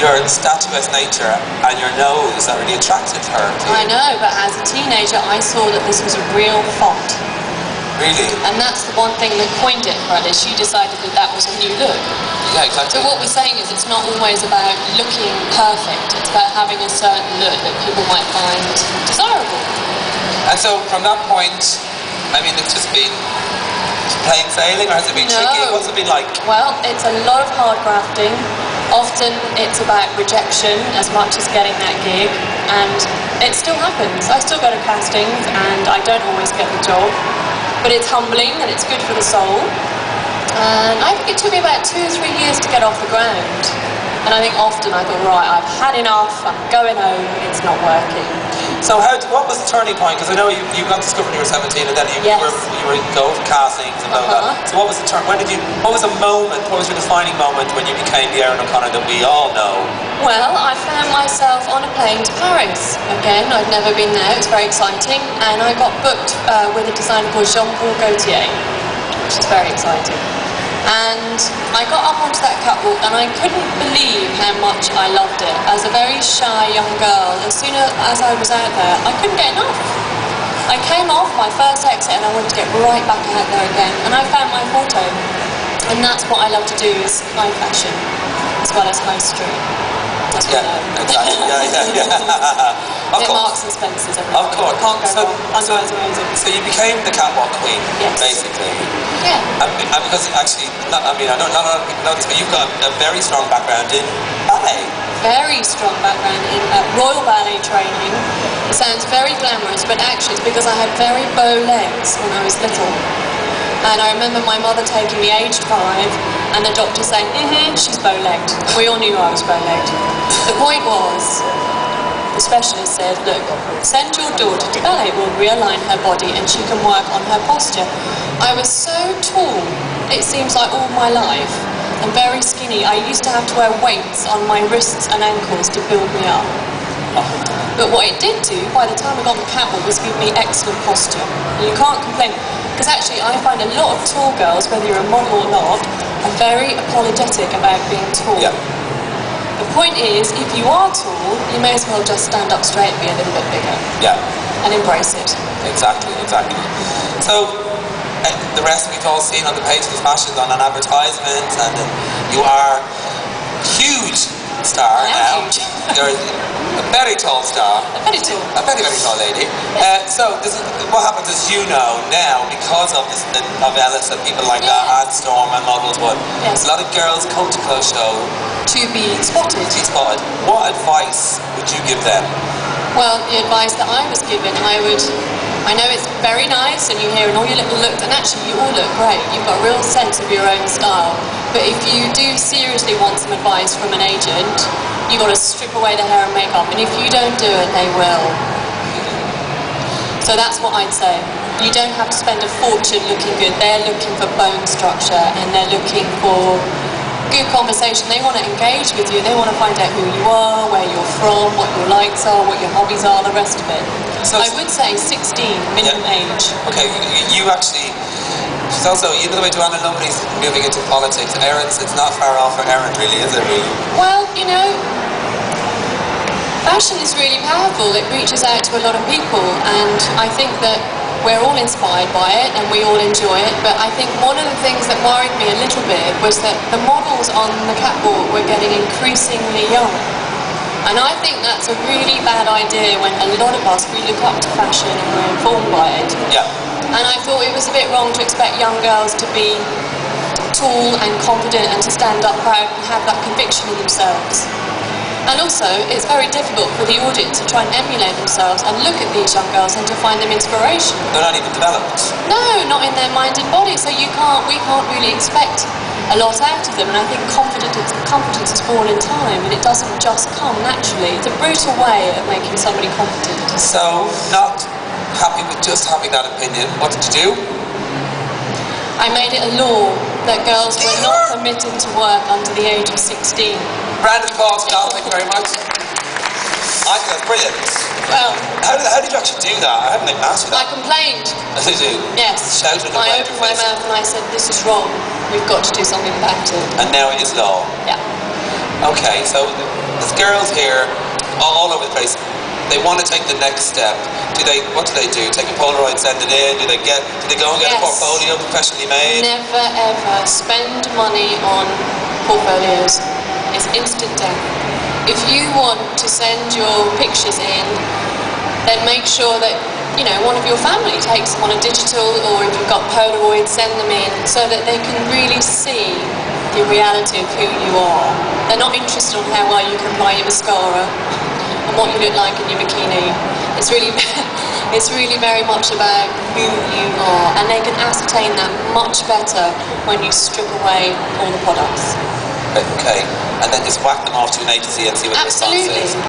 your statuesque nature and your nose that really attracted her to you. I know, but as a teenager, I saw that this was a real fault. Really? And that's the one thing that coined it for her. She decided that that was a new look. Yeah, exactly. So what we're saying is it's not always about looking perfect. It's about having a certain look that people might find desirable. And so from that point, I mean, it's just been plain sailing, or has it been tricky? What's it been like? Well, it's a lot of hard grafting. Often it's about rejection as much as getting that gig, and it still happens. I still go to castings and I don't always get the job, but it's humbling and it's good for the soul. And I think it took me about 2 or 3 years to get off the ground. And I think often I thought, right, I've had enough, I'm going home, it's not working. So what was the turning point? Because I know you got discovered when you were 17, and then you were going for castings and all that. So what was the what was a moment, what was your defining moment when you became the Erin O'Connor that we all know? Well, I found myself on a plane to Paris. Again, I'd never been there, it was very exciting, and I got booked with a designer called Jean-Paul Gaultier, which is very exciting. And I got up onto that catwalk and I couldn't believe how much I loved it. As a very shy young girl, as soon as I was out there, I couldn't get enough. I came off my first exit and I wanted to get right back out there again, and I found my forte. And that's what I love to do, is high fashion as well as high street. That's what I know. Exactly. Yeah. Of course. Marks and Spencer's. Of course. Can't go wrong. Underwear's amazing. So you became the catwalk queen, basically. Yeah. And because actually, not a lot of people know this, but you've got a very strong background in ballet. Very strong background in Royal Ballet training. It sounds very glamorous, but actually it's because I had very bow legs when I was little. And I remember my mother taking me aged 5 and the doctor saying, she's bow-legged. We all knew I was bow-legged. The point was, the specialist said, look, send your daughter to ballet, it will realign her body and she can work on her posture. I was so tall, it seems like all my life, and very skinny. I used to have to wear weights on my wrists and ankles to build me up. But what it did do, by the time I got on the catwalk, was give me excellent posture. And you can't complain. Because actually I find a lot of tall girls, whether you're a model or not, are very apologetic about being tall. Yeah. The point is, if you are tall, you may as well just stand up straight and be a little bit bigger. Yeah. And embrace it. Exactly. So, the rest we've all seen on the pages of fashions, on an advertisement, and you are a huge star now. Huge. You're a very tall star. Very tall. A very, very tall lady. So what happens is, now, because of Ellis and people like that, and Storm and models, a lot of girls come to clothes show to be spotted. What advice would you give them? Well, the advice that I was given, I know it's very nice and you hear all your little looks, and actually you all look great. You've got a real sense of your own style. But if you do seriously want some advice from an agent, you've got to strip away the hair and makeup, and if you don't do it, they will. So that's what I'd say. You don't have to spend a fortune looking good. They're looking for bone structure and they're looking for good conversation. They want to engage with you. They want to find out who you are, where you're from, what your likes are, what your hobbies are, the rest of it. So I would say 16, minimum age. Okay, you actually... She's also, the way Joanna Lumley's moving into politics, and Erin's, it's not far off for Erin, really, is it, really? Well, fashion is really powerful. It reaches out to a lot of people, and I think that we're all inspired by it and we all enjoy it. But I think one of the things that worried me a little bit was that the models on the catwalk were getting increasingly young. And I think that's a really bad idea when a lot of us, we look up to fashion and we're informed by it. Yeah. And I thought it was a bit wrong to expect young girls to be tall and confident and to stand up proud and have that conviction in themselves. And also, it's very difficult for the audience to try and emulate themselves and look at these young girls and to find them inspirational. They're not even developed. No, not in their mind and body. So we can't really expect a lot out of them. And I think confidence is born in time, and it doesn't just come naturally. It's a brutal way of making somebody confident. So, not happy with just having that opinion. What did you do? I made it a law that girls were not permitted to work under the age of 16. Round of applause for that, thank you very much. I think that's brilliant. Well, how did you actually do that? I haven't even asked you that. I complained. Did you? Yes. Shouted and I opened my mouth and I said, this is wrong. We've got to do something about it. And now it is law. Yeah. Okay, so there's girls here all over the place. They want to take the next step. What do? Take a Polaroid, send it in? Do they go and get a portfolio professionally made? Never ever spend money on portfolios. It's instant death. If you want to send your pictures in, then make sure that one of your family takes them on a digital, or if you've got Polaroid, send them in so that they can really see the reality of who you are. They're not interested in how well you can apply your mascara and what you look like in your bikini. It's really very much about who you are, and they can ascertain that much better when you strip away all the products. Okay, and then just whack them off to an agency and see what the response is.